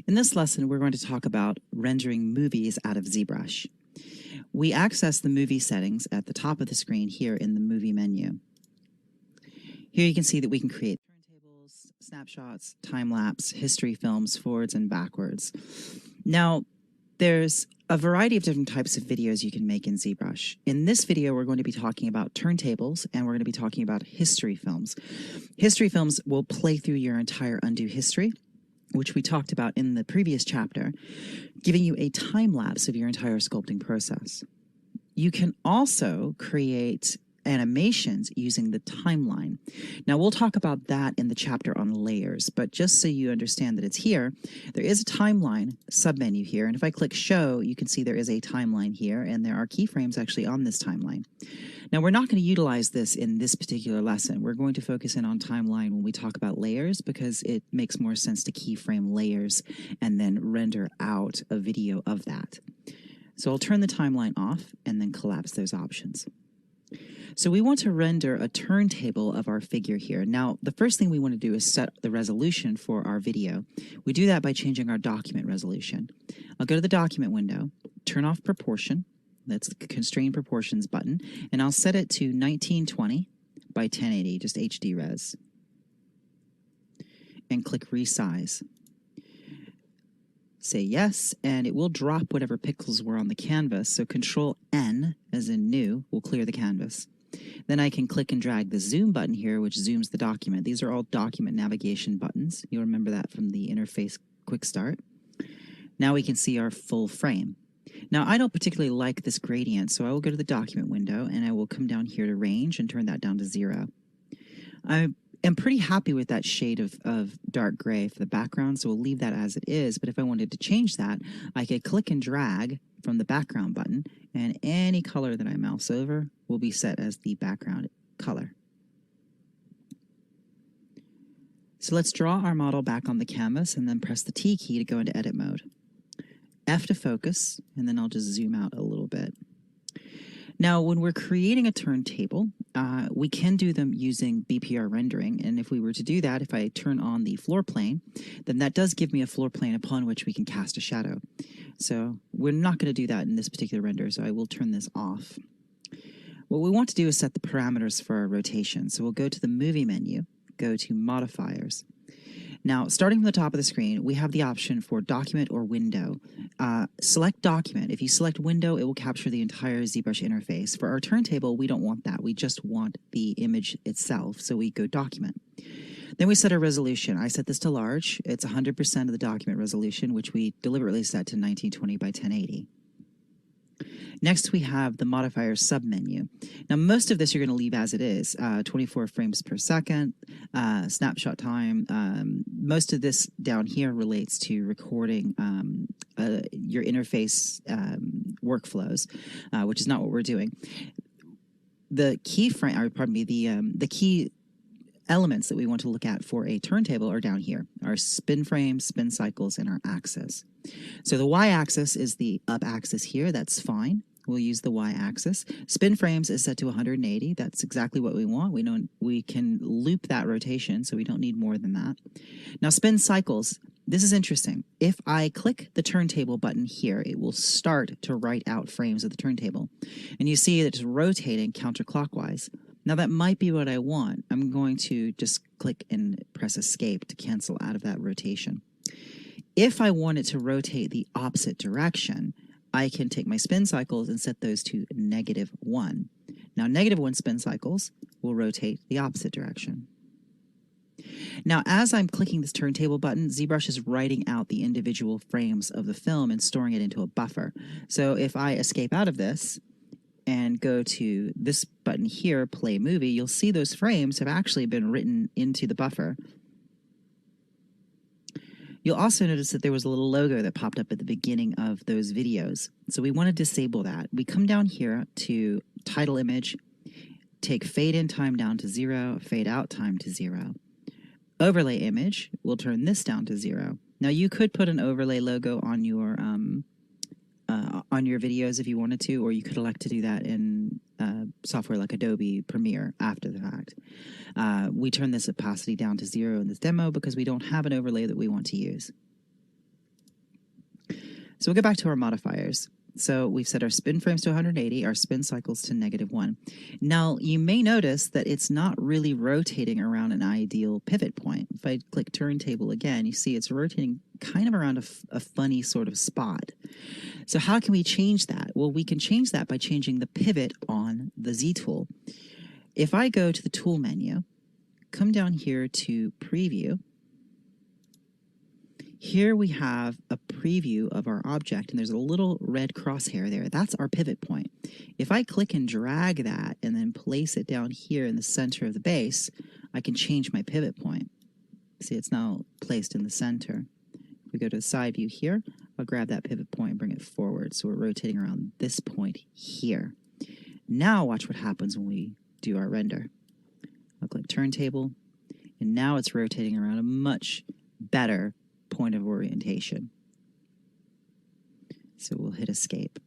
In this lesson, we're going to talk about rendering movies out of ZBrush. We access the movie settings at the top of the screen here in the movie menu. Here you can see that we can create turntables, snapshots, time-lapse, history films, forwards and backwards. Now, there's a variety of different types of videos you can make in ZBrush. In this video, we're going to be talking about turntables, and we're going to be talking about history films. History films will play through your entire undo history, which we talked about in the previous chapter, giving you a time-lapse of your entire sculpting process. You can also create animations using the timeline. Now, we'll talk about that in the chapter on layers, but just so you understand that it's here, there is a timeline submenu here, and if I click Show, you can see there is a timeline here, and there are keyframes actually on this timeline. Now, we're not going to utilize this in this particular lesson. We're going to focus in on timeline when we talk about layers because it makes more sense to keyframe layers and then render out a video of that. So I'll turn the timeline off and then collapse those options. So we want to render a turntable of our figure here. Now, the first thing we want to do is set the resolution for our video. We do that by changing our document resolution. I'll go to the document window, turn off proportion. That's the constrain proportions button, and I'll set it to 1920 by 1080, just HD res. And click resize. Say yes, and it will drop whatever pixels were on the canvas. So Control N, as in new, will clear the canvas. Then I can click and drag the zoom button here, which zooms the document. These are all document navigation buttons. You'll remember that from the interface quick start. Now we can see our full frame. Now, I don't particularly like this gradient, so I will go to the document window and I will come down here to range and turn that down to 0. I am pretty happy with that shade of dark gray for the background, so we'll leave that as it is. But if I wanted to change that, I could click and drag from the background button, and any color that I mouse over will be set as the background color. So let's draw our model back on the canvas and then press the T key to go into edit mode. F to focus, and then I'll just zoom out a little bit. Now, when we're creating a turntable, we can do them using BPR rendering, and if we were to do that, if I turn on the floor plane, then that does give me a floor plane upon which we can cast a shadow. So we're not going to do that in this particular render, so I will turn this off. What we want to do is set the parameters for our rotation. So we'll go to the movie menu, go to modifiers. Now, starting from the top of the screen, we have the option for document or window. Select document. If you select window, it will capture the entire ZBrush interface. For our turntable, we don't want that. We just want the image itself, so we go document. Then we set a resolution. I set this to large. It's 100% of the document resolution, which we deliberately set to 1920 by 1080. Next, we have the modifier submenu. Now, most of this you're going to leave as it is, 24 frames per second, snapshot time. Most of this down here relates to recording your interface workflows, which is not what we're doing. The keyframe, or pardon me, the key elements that we want to look at for a turntable are down here. Our spin frames, spin cycles, and our axis. So the y-axis is the up axis here. That's fine. We'll use the y-axis. Spin frames is set to 180. That's exactly what we want. We know we can loop that rotation, so we don't need more than that. Now, spin cycles. This is interesting. If I click the turntable button here, it will start to write out frames of the turntable. And you see that it's rotating counterclockwise. Now, that might be what I want. I'm going to just click and press Escape to cancel out of that rotation. If I want it to rotate the opposite direction, I can take my spin cycles and set those to -1. Now, -1 spin cycles will rotate the opposite direction. Now, as I'm clicking this turntable button, ZBrush is writing out the individual frames of the film and storing it into a buffer. So if I escape out of this and go to this button here, Play Movie, you'll see those frames have actually been written into the buffer. You'll also notice that there was a little logo that popped up at the beginning of those videos. So we want to disable that. We come down here to Title Image, take Fade In Time down to 0, Fade Out Time to 0. Overlay Image, we'll turn this down to 0. Now you could put an overlay logo on your videos if you wanted to, or you could elect to do that in software like Adobe Premiere after the fact. We turn this opacity down to 0 in this demo because we don't have an overlay that we want to use. So we'll go back to our modifiers. So we've set our spin frames to 180, our spin cycles to -1. Now, you may notice that it's not really rotating around an ideal pivot point. If I click turntable again, you see it's rotating kind of around a funny sort of spot. So how can we change that? Well, we can change that by changing the pivot on the Z tool. If I go to the tool menu, come down here to preview, here we have a preview of our object, and there's a little red crosshair there. That's our pivot point. If I click and drag that and then place it down here in the center of the base, I can change my pivot point. See, it's now placed in the center. If we go to the side view here, I'll grab that pivot point and bring it forward. So we're rotating around this point here. Now watch what happens when we do our render. I'll click turntable, and now it's rotating around a much better point of orientation. So we'll hit escape,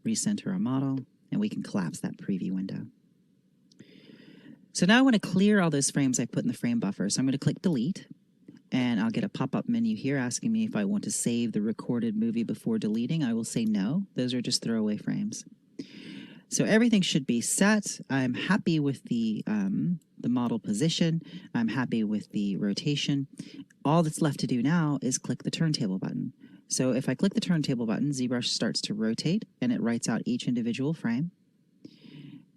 recenter our model, and we can collapse that preview window. So now I want to clear all those frames I put in the frame buffer. So I'm going to click delete, and I'll get a pop-up menu here asking me if I want to save the recorded movie before deleting. I will say no. Those are just throwaway frames. So everything should be set. I'm happy with the model position. I'm happy with the rotation. All that's left to do now is click the turntable button. So if I click the turntable button, ZBrush starts to rotate, and it writes out each individual frame.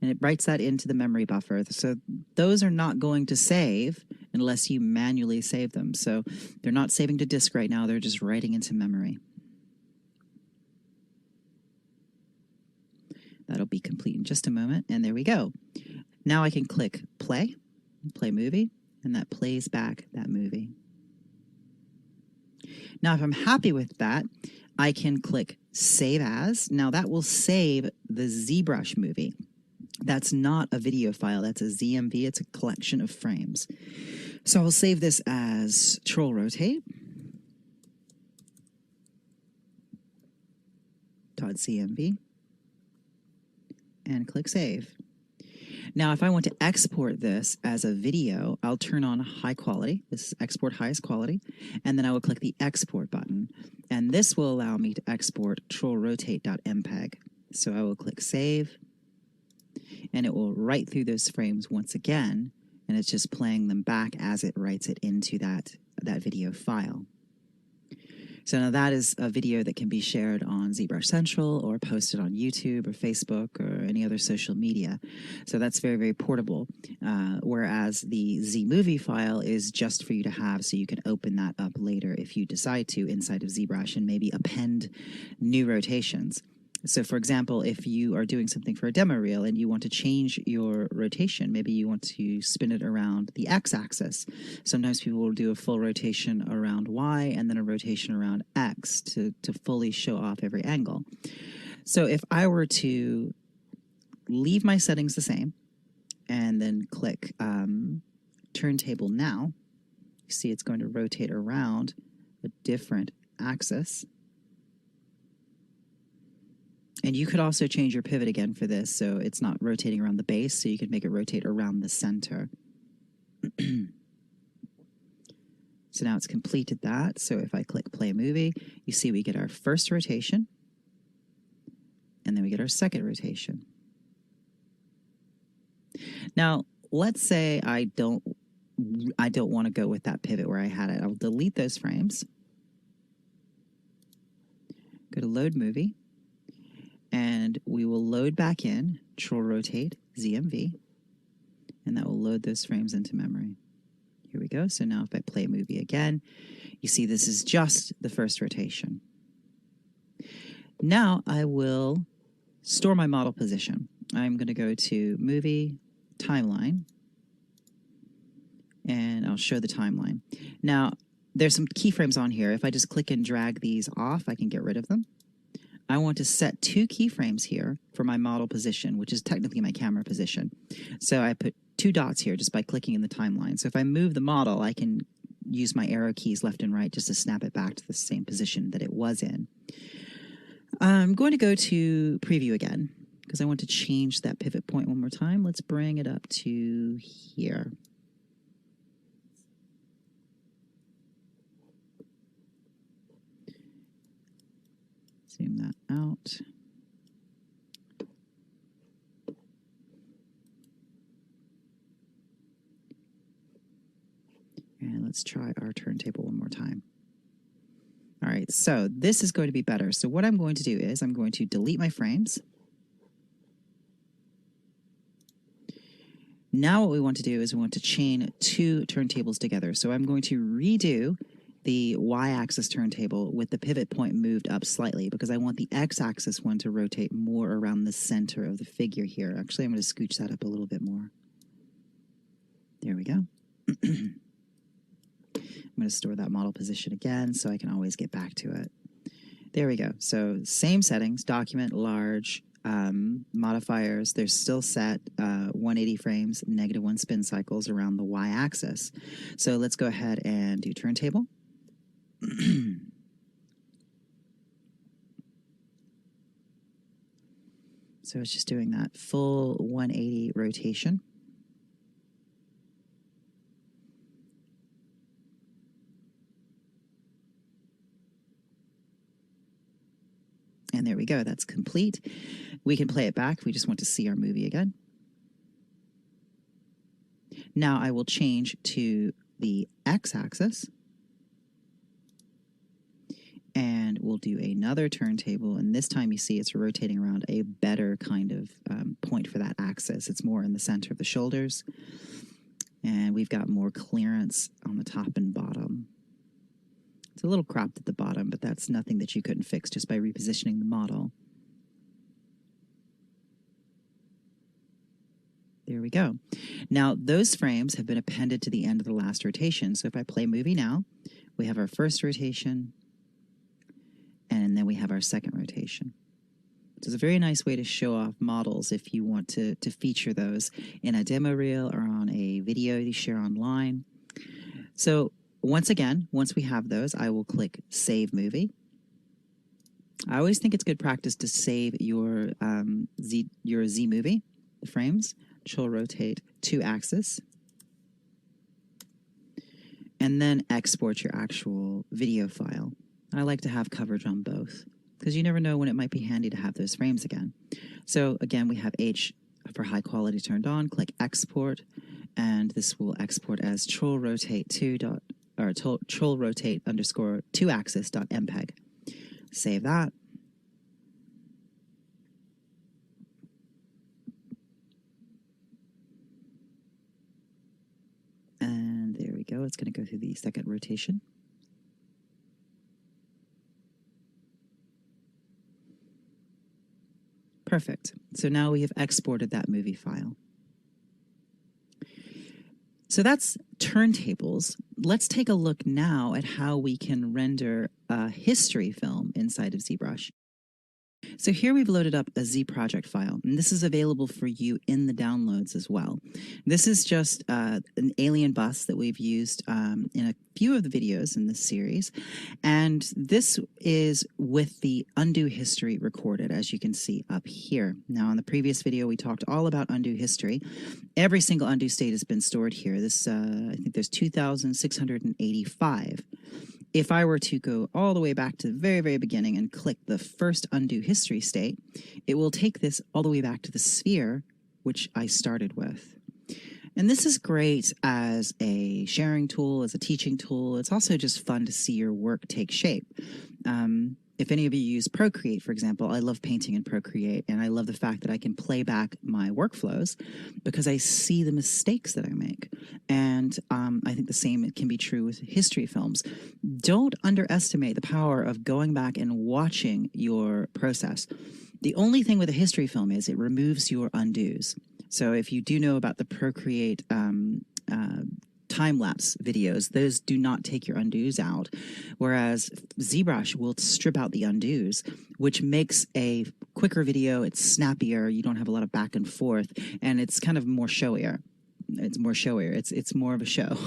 And it writes that into the memory buffer. So those are not going to save unless you manually save them. So they're not saving to disk right now. They're just writing into memory. That'll be complete in just a moment, and there we go. Now I can click play movie, and that plays back that movie. Now, if I'm happy with that, I can click save as. Now that will save the ZBrush movie. That's not a video file, that's a ZMV, it's a collection of frames. So I'll save this as Troll Rotate. .cmv. And click save. Now, if I want to export this as a video, I'll turn on high quality. This is export highest quality. And then I will click the export button. And this will allow me to export trollrotate.mpeg. So I will click save. And it will write through those frames once again. And it's just playing them back as it writes it into that video file. So now that is a video that can be shared on ZBrush Central or posted on YouTube or Facebook or any other social media. So that's very, very portable. Whereas the ZMovie file is just for you to have so you can open that up later if you decide to inside of ZBrush and maybe append new rotations. So for example, if you are doing something for a demo reel and you want to change your rotation, maybe you want to spin it around the x-axis. Sometimes people will do a full rotation around y and then a rotation around x to fully show off every angle. So if I were to leave my settings the same and then click turntable now, you see it's going to rotate around a different axis. And you could also change your pivot again for this, so it's not rotating around the base, so you could make it rotate around the center. So now it's completed that. So if I click play movie, you see we get our first rotation, and then we get our second rotation. Now, let's say I don't want to go with that pivot where I had it. I'll delete those frames. Go to load movie. And we will load back in Troll Rotate ZMV, and that will load those frames into memory. Here we go. So now if I play movie again, you see this is just the first rotation. Now I will store my model position. I'm going to go to movie, timeline, and I'll show the timeline. Now there's some keyframes on here. If I just click and drag these off, I can get rid of them. I want to set 2 keyframes here for my model position, which is technically my camera position. So I put 2 dots here just by clicking in the timeline. So if I move the model, I can use my arrow keys left and right just to snap it back to the same position that it was in. I'm going to go to preview again because I want to change that pivot point one more time. Let's bring it up to here. Zoom that out. And let's try our turntable one more time. All right, so this is going to be better. So what I'm going to do is I'm going to delete my frames. Now what we want to do is we want to chain two turntables together. So I'm going to redo the y-axis turntable with the pivot point moved up slightly because I want the x-axis one to rotate more around the center of the figure here. Actually, I'm going to scooch that up a little bit more. There we go. I'm going to store that model position again so I can always get back to it. There we go. So same settings, document, large, modifiers. They're still set 180 frames, -1 spin cycles around the y-axis. So let's go ahead and do turntable. So it's just doing that full 180 rotation. And there we go. That's complete. We can play it back if we just want to see our movie again. Now I will change to the x-axis. And we'll do another turntable. And this time you see it's rotating around a better kind of point for that axis. It's more in the center of the shoulders. And we've got more clearance on the top and bottom. It's a little cropped at the bottom, but that's nothing that you couldn't fix just by repositioning the model. There we go. Now, those frames have been appended to the end of the last rotation. So if I play movie now, we have our first rotation, and then we have our second rotation. So it's a very nice way to show off models if you want to feature those in a demo reel or on a video you share online. So once again, once we have those, I will click Save Movie. I always think it's good practice to save your Z movie, the frames. Control rotate 2-axis. And then export your actual video file. I like to have coverage on both because you never know when it might be handy to have those frames again. So again, we have H for high quality turned on. Click Export, and this will export as troll rotate 2axis.mpeg. Save that. And there we go. It's going to go through the second rotation. Perfect. So now we have exported that movie file. So that's turntables. Let's take a look now at how we can render a history film inside of ZBrush. So here we've loaded up a Z project file, and this is available for you in the downloads as well. This is just an alien bus that we've used in a few of the videos in this series, and this is with the undo history recorded, as you can see up here. Now, in the previous video, we talked all about undo history. Every single undo state has been stored here. This, I think there's 2,685. If I were to go all the way back to the very, very beginning and click the first undo history state, it will take this all the way back to the sphere, which I started with. And this is great as a sharing tool, as a teaching tool. It's also just fun to see your work take shape. If any of you use Procreate, for example, I love painting in Procreate, and I love the fact that I can play back my workflows because I see the mistakes that I make. And I think the same can be true with history films. Don't underestimate the power of going back and watching your process. The only thing with a history film is it removes your undos. So if you do know about the Procreate time-lapse videos, those do not take your undos out, whereas ZBrush will strip out the undos, which makes a quicker video. It's snappier, you don't have a lot of back and forth, and it's kind of more showier. It's more of a show.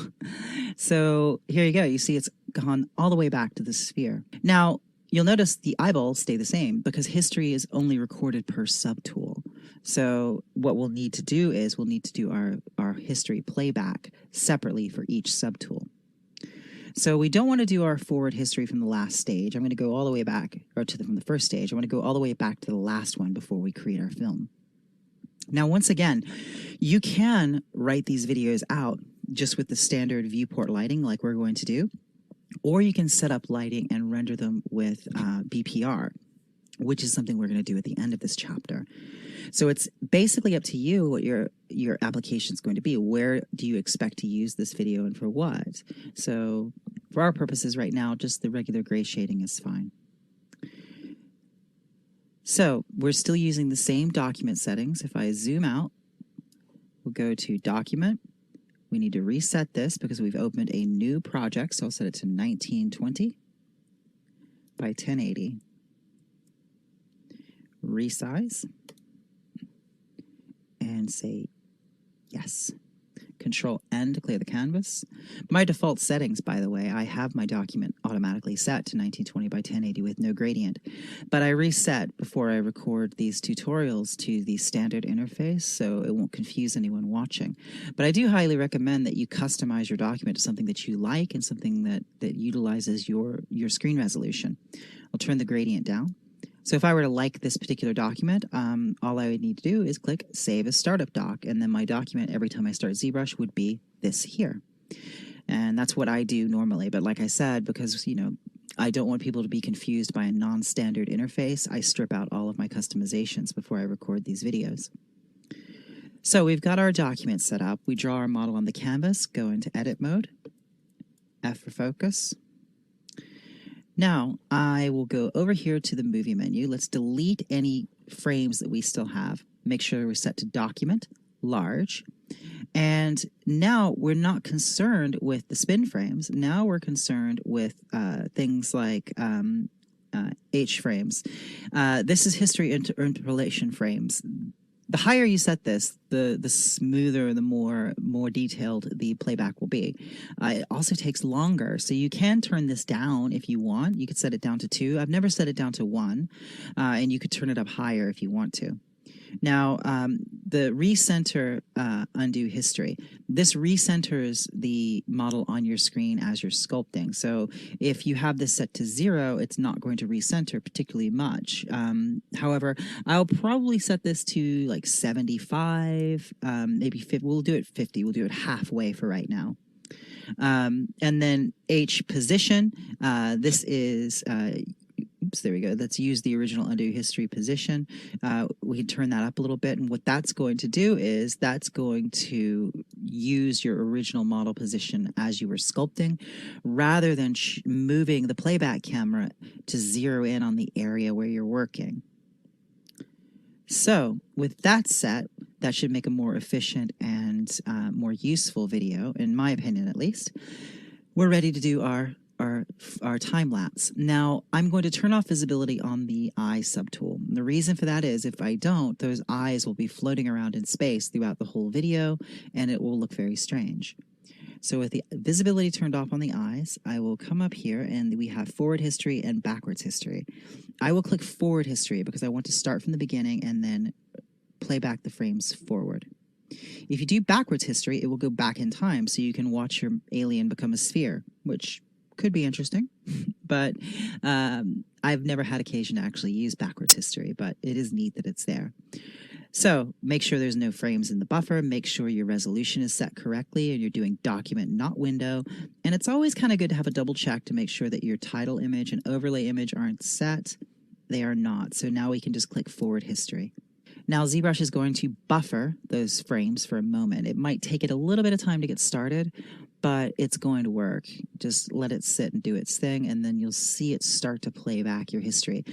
So here you go. You see it's gone all the way back to the sphere. Now, you'll notice the eyeballs stay the same because history is only recorded per subtool. So what we'll need to do is we'll need to do our history playback separately for each subtool. So we don't want to do our forward history from the last stage. I'm going to go all the way back, or from the first stage. I want to go all the way back to the last one before we create our film. Now, once again, you can write these videos out just with the standard viewport lighting like we're going to do, or you can set up lighting and render them with BPR, which is something we're going to do at the end of this chapter. So it's basically up to you what your application is going to be. Where do you expect to use this video and for what? So for our purposes right now, just the regular gray shading is fine. So we're still using the same document settings. If I zoom out, we'll go to Document. We need to reset this because we've opened a new project. So I'll set it to 1920 by 1080. Resize. And say yes. Control N to clear the canvas. My default settings, by the way, I have my document automatically set to 1920 by 1080 with no gradient, but I reset before I record these tutorials to the standard interface so it won't confuse anyone watching. But I do highly recommend that you customize your document to something that you like and something that utilizes your screen resolution. I'll turn the gradient down. So if I were to like this particular document, all I would need to do is click Save as Startup Doc, and then my document, every time I start ZBrush, would be this here. And that's what I do normally. But like I said, because, I don't want people to be confused by a non-standard interface, I strip out all of my customizations before I record these videos. So we've got our document set up. We draw our model on the canvas, go into Edit Mode, F for Focus. Now, I will go over here to the movie menu. Let's delete any frames that we still have. Make sure we're set to Document, Large. And now we're not concerned with the spin frames. Now we're concerned with things like H frames. This is history interpolation frames. The higher you set this, the smoother, the more detailed the playback will be. It also takes longer, so you can turn this down if you want. You could set it down to 2. I've never set it down to 1, and you could turn it up higher if you want to. Now, the recenter undo history. This recenters the model on your screen as you're sculpting. So if you have this set to 0, it's not going to recenter particularly much. However, I'll probably set this to like 75, maybe 50. We'll do it 50. We'll do it halfway for right now. And then H position. This is... Oops, there we go. Let's use the original undo history position. We can turn that up a little bit. And what that's going to do is that's going to use your original model position as you were sculpting rather than moving the playback camera to zero in on the area where you're working. So with that set, that should make a more efficient and more useful video, in my opinion at least. We're ready to do our time lapse. Now, I'm going to turn off visibility on the eye subtool. The reason for that is if I don't, those eyes will be floating around in space throughout the whole video, and it will look very strange. So with the visibility turned off on the eyes, I will come up here and we have forward history and backwards history. I will click forward history because I want to start from the beginning and then play back the frames forward. If you do backwards history, it will go back in time so you can watch your alien become a sphere, which could be interesting, but I've never had occasion to actually use backwards history, but it is neat that it's there. So make sure there's no frames in the buffer, make sure your resolution is set correctly and you're doing document, not window. And it's always kind of good to have a double check to make sure that your title image and overlay image aren't set. They are not. So now we can just click forward history. Now ZBrush is going to buffer those frames for a moment. It might take it a little bit of time to get started, but it's going to work. Just let it sit and do its thing, and then you'll see it start to play back your history.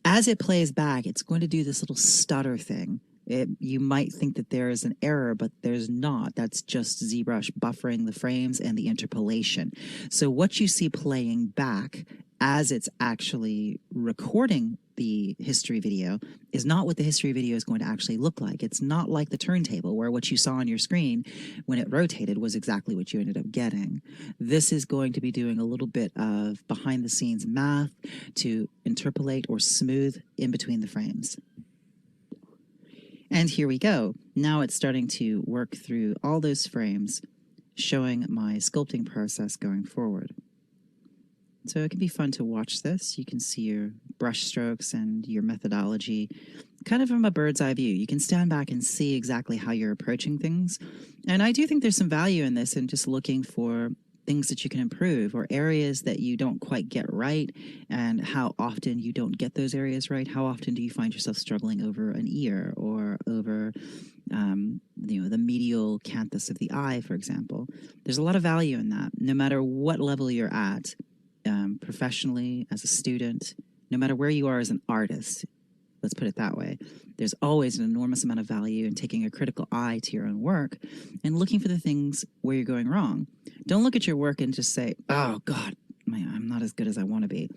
As it plays back, it's going to do this little stutter thing. You might think that there is an error, but there's not. That's just ZBrush buffering the frames and the interpolation. So what you see playing back as it's actually recording the history video is not what the history video is going to actually look like. It's not like the turntable where what you saw on your screen when it rotated was exactly what you ended up getting. This is going to be doing a little bit of behind the scenes math to interpolate or smooth in between the frames. And here we go. Now it's starting to work through all those frames, showing my sculpting process going forward. So it can be fun to watch this. You can see your brush strokes and your methodology kind of from a bird's eye view. You can stand back and see exactly how you're approaching things. And I do think there's some value in this and just looking for things that you can improve or areas that you don't quite get right and how often you don't get those areas right. How often do you find yourself struggling over an ear or over the medial canthus of the eye, for example? There's a lot of value in that, no matter what level you're at, professionally, as a student, no matter where you are as an artist. Let's put it that way. There's always an enormous amount of value in taking a critical eye to your own work and looking for the things where you're going wrong. Don't look at your work and just say, oh, God, I'm not as good as I want to be.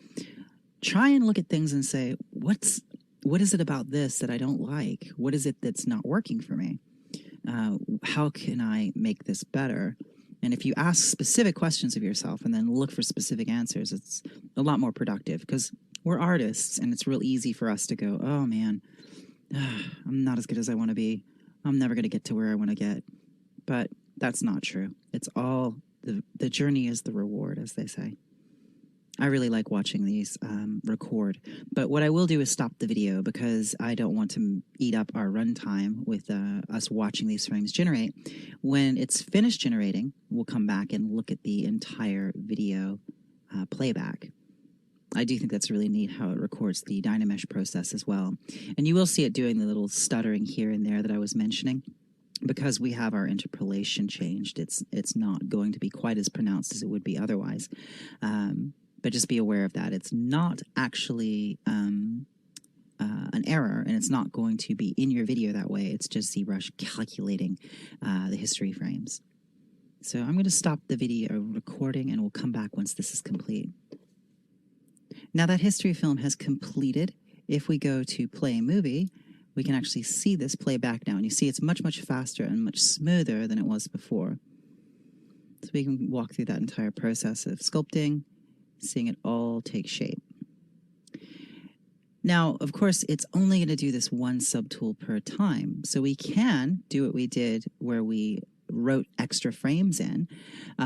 Try and look at things and say, what is it about this that I don't like? What is it that's not working for me? How can I make this better? And if you ask specific questions of yourself and then look for specific answers, it's a lot more productive because we're artists and it's real easy for us to go, oh man, I'm not as good as I want to be. I'm never going to get to where I want to get. But that's not true. It's all, the journey is the reward, as they say. I really like watching these record. But what I will do is stop the video because I don't want to eat up our runtime with us watching these frames generate. When it's finished generating, we'll come back and look at the entire video playback. I do think that's really neat how it records the Dynamesh process as well. And you will see it doing the little stuttering here and there that I was mentioning. Because we have our interpolation changed, it's not going to be quite as pronounced as it would be otherwise. But just be aware of that. It's not actually an error, and it's not going to be in your video that way. It's just ZBrush calculating the history frames. So I'm going to stop the video recording, and we'll come back once this is complete. Now that history film has completed, if we go to play movie, we can actually see this play back now. And you see it's much, much faster and much smoother than it was before. So we can walk through that entire process of sculpting, seeing it all take shape. Now, of course, it's only going to do this one subtool per time. So we can do what we did where we wrote extra frames in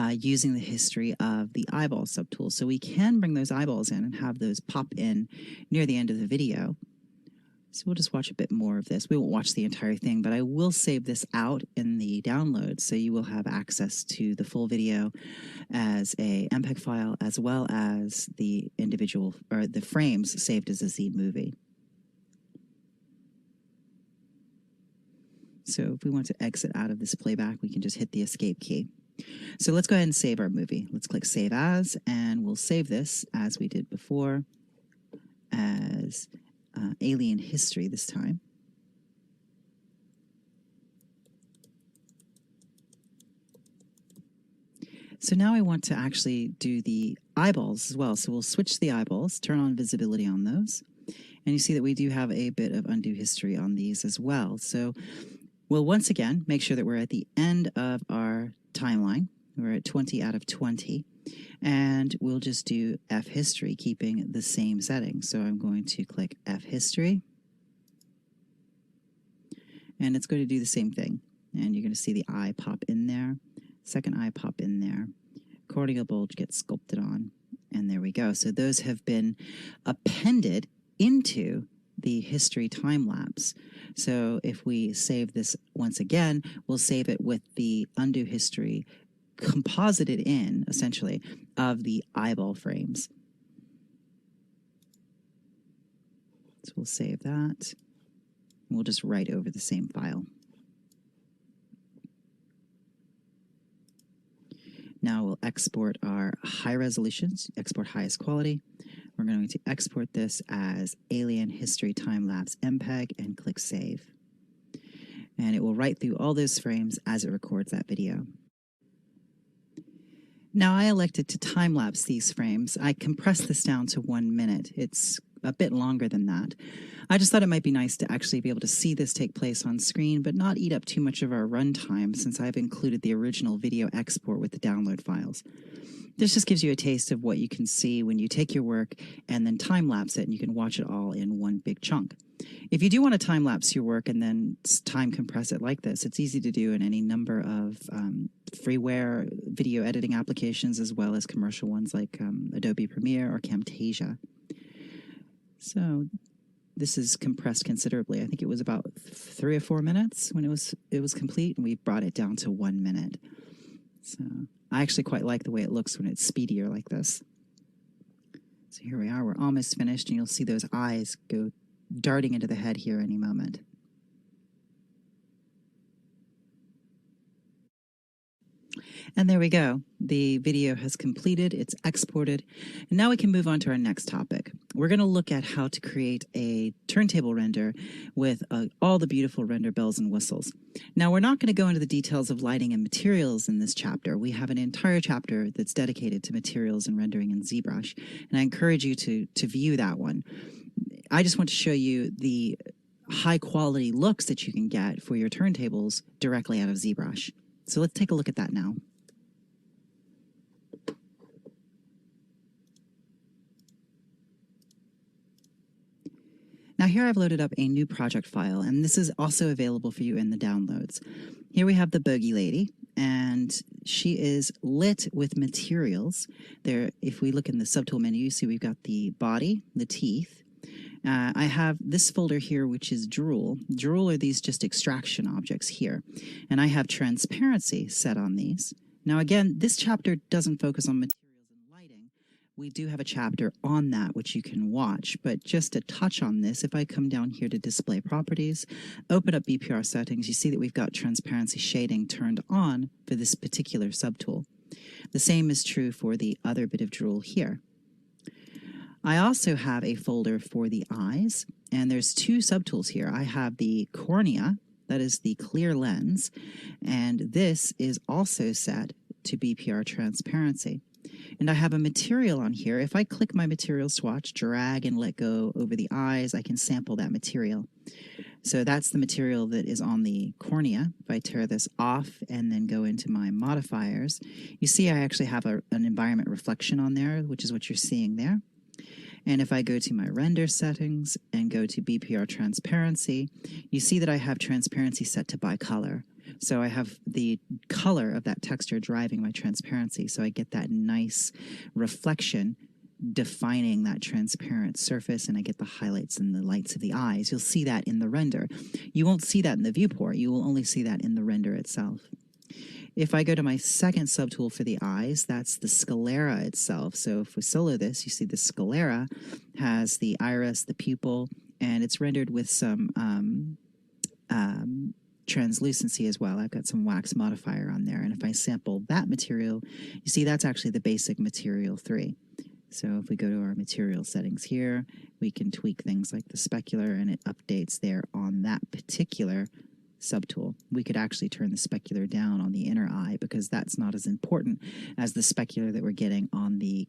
using the history of the eyeball subtool. So we can bring those eyeballs in and have those pop in near the end of the video. So we'll just watch a bit more of this. We won't watch the entire thing, but I will save this out in the download so you will have access to the full video as a MPEG file as well as the individual or the frames saved as a Z movie. So if we want to exit out of this playback, we can just hit the escape key. So let's go ahead and save our movie. Let's click Save As, and we'll save this as we did before as Alien History this time. So now I want to actually do the eyeballs as well. So we'll switch the eyeballs, turn on visibility on those. And you see that we do have a bit of undo history on these as well. So we'll once again make sure that we're at the end of our timeline. We're at 20 out of 20. And we'll just do F history, keeping the same setting. So I'm going to click F history. And it's going to do the same thing. And you're going to see the eye pop in there. Second eye pop in there. Corneal bulge gets sculpted on. And there we go. So those have been appended into the history time lapse. So if we save this once again, we'll save it with the undo history composited in, essentially, of the eyeball frames. So we'll save that. We'll just write over the same file. Now we'll export our high resolutions, export highest quality. We're going to export this as Alien History Time-Lapse MPEG and click Save. And it will write through all those frames as it records that video. Now I elected to time-lapse these frames. I compressed this down to 1 minute. It's a bit longer than that. I just thought it might be nice to actually be able to see this take place on screen, but not eat up too much of our runtime since I've included the original video export with the download files. This just gives you a taste of what you can see when you take your work and then time-lapse it, and you can watch it all in one big chunk. If you do want to time-lapse your work and then time compress it like this, it's easy to do in any number of freeware video editing applications, as well as commercial ones like Adobe Premiere or Camtasia. So this is compressed considerably. I think it was about 3 or 4 minutes when it was complete, and we brought it down to 1 minute. So I actually quite like the way it looks when it's speedier like this. So here we are, we're almost finished, and you'll see those eyes go darting into the head here any moment. And there we go. The video has completed, it's exported, and now we can move on to our next topic. We're going to look at how to create a turntable render with all the beautiful render bells and whistles. Now, we're not going to go into the details of lighting and materials in this chapter. We have an entire chapter that's dedicated to materials and rendering in ZBrush, and I encourage you to view that one. I just want to show you the high quality looks that you can get for your turntables directly out of ZBrush. So let's take a look at that now. Now here I've loaded up a new project file, and this is also available for you in the downloads. Here we have the Bogey Lady, and she is lit with materials. There, if we look in the subtool menu, you see we've got the body, the teeth. I have this folder here, which is drool. Drool are these just extraction objects here. And I have transparency set on these. Now again, this chapter doesn't focus on materials and lighting. We do have a chapter on that which you can watch, but just to touch on this, if I come down here to display properties, open up BPR settings, you see that we've got transparency shading turned on for this particular subtool. The same is true for the other bit of drool here. I also have a folder for the eyes, and there's 2 subtools here. I have the cornea, that is the clear lens, and this is also set to BPR transparency. And I have a material on here. If I click my material swatch, drag and let go over the eyes, I can sample that material. So that's the material that is on the cornea. If I tear this off and then go into my modifiers, you see I actually have an environment reflection on there, which is what you're seeing there. And if I go to my render settings and go to BPR transparency, you see that I have transparency set to bicolor. So I have the color of that texture driving my transparency. So I get that nice reflection defining that transparent surface, and I get the highlights and the lights of the eyes. You'll see that in the render. You won't see that in the viewport. You will only see that in the render itself. If I go to my second subtool for the eyes, that's the sclera itself. So if we solo this, you see the sclera has the iris, the pupil, and it's rendered with some translucency as well. I've got some wax modifier on there. And if I sample that material, you see that's actually the basic material 3. So if we go to our material settings here, we can tweak things like the specular, and it updates there on that particular subtool. We could actually turn the specular down on the inner eye because that's not as important as the specular that we're getting on the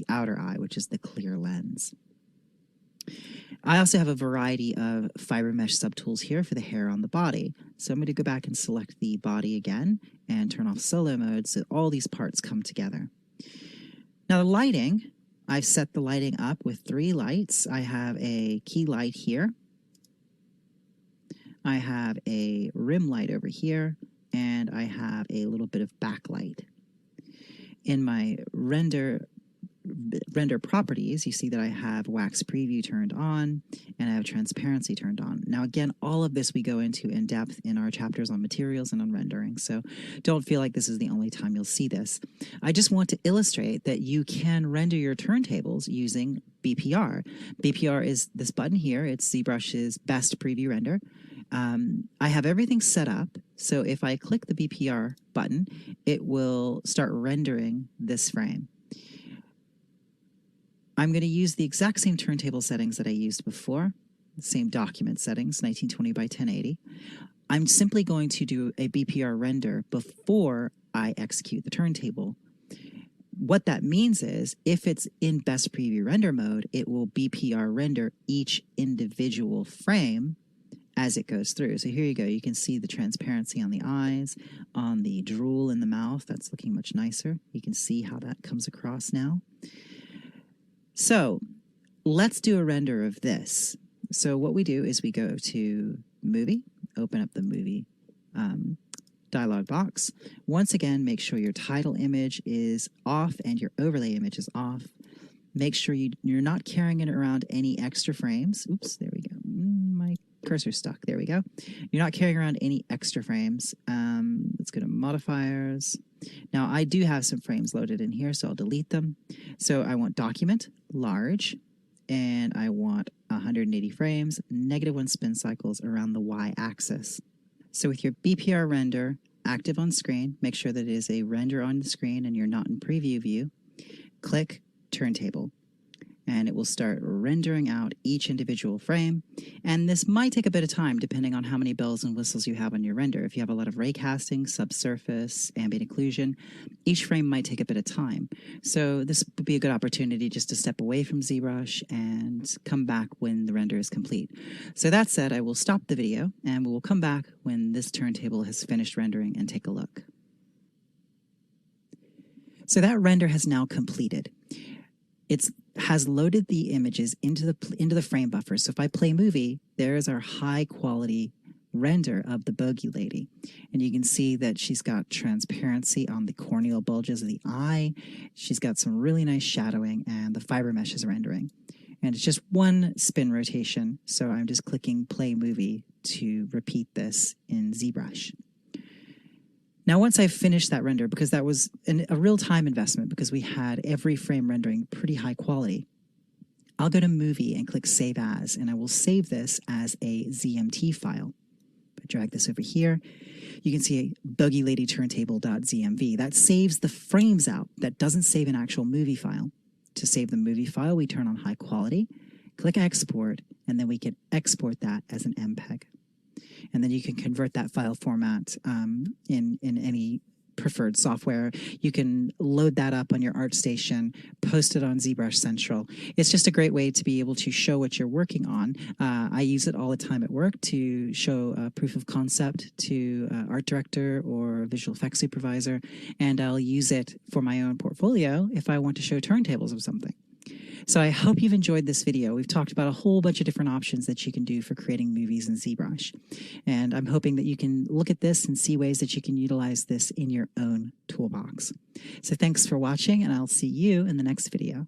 outer eye, which is the clear lens. I also have a variety of fiber mesh subtools here for the hair on the body. So I'm going to go back and select the body again and turn off solo mode so all these parts come together. Now the lighting, I've set the lighting up with 3 lights. I have a key light here. I have a rim light over here, and I have a little bit of backlight. In my render properties, you see that I have wax preview turned on, and I have transparency turned on. Now again, all of this we go into in depth in our chapters on materials and on rendering, so don't feel like this is the only time you'll see this. I just want to illustrate that you can render your turntables using BPR. BPR is this button here. It's ZBrush's best preview render. I have everything set up, so if I click the BPR button, it will start rendering this frame. I'm going to use the exact same turntable settings that I used before, the same document settings, 1920 by 1080. I'm simply going to do a BPR render before I execute the turntable. what that means is if it's in best preview render mode, it will BPR render each individual frame as it goes through. So here you go. You can see the transparency on the eyes, on the drool in the mouth. That's looking much nicer. You can see how that comes across now. So let's do a render of this. So what we do is we go to Movie, open up the Movie dialog box. Once again, make sure your title image is off and your overlay image is off. Make sure you're not carrying it around any extra frames. Oops, there we go. My cursor's stuck. There we go. You're not carrying around any extra frames. Let's go to modifiers. Now, I do have some frames loaded in here, so I'll delete them. So I want document, large, and I want 180 frames, -1 spin cycles around the y-axis. So with your BPR render active on screen, make sure that it is a render on the screen and you're not in preview view. Click Turntable, and it will start rendering out each individual frame. And this might take a bit of time depending on how many bells and whistles you have on your render. If you have a lot of ray casting, subsurface, ambient occlusion, each frame might take a bit of time. So this would be a good opportunity just to step away from ZBrush and come back when the render is complete. So that said, I will stop the video and we will come back when this turntable has finished rendering and take a look. So that render has now completed. It has loaded the images into the frame buffer. So if I play movie, there's our high quality render of the bogey lady. And you can see that she's got transparency on the corneal bulges of the eye. She's got some really nice shadowing and the fiber mesh is rendering. And it's just one spin rotation. So I'm just clicking play movie to repeat this in ZBrush. Now, once I've finished that render, because that was a real time investment because we had every frame rendering pretty high quality, I'll go to Movie and click Save As, and I will save this as a ZMT file. If I drag this over here, you can see Bogey Lady Turntable.zmv. That saves the frames out. That doesn't save an actual movie file. To save the movie file, we turn on high quality, click Export, and then we can export that as an MPEG. And then you can convert that file format in any preferred software. You can load that up on your ArtStation, post it on ZBrush Central. It's just a great way to be able to show what you're working on. I use it all the time at work to show a proof of concept to art director or visual effects supervisor, and I'll use it for my own portfolio if I want to show turntables of something. So I hope you've enjoyed this video. We've talked about a whole bunch of different options that you can do for creating movies in ZBrush. And I'm hoping that you can look at this and see ways that you can utilize this in your own toolbox. So thanks for watching, and I'll see you in the next video.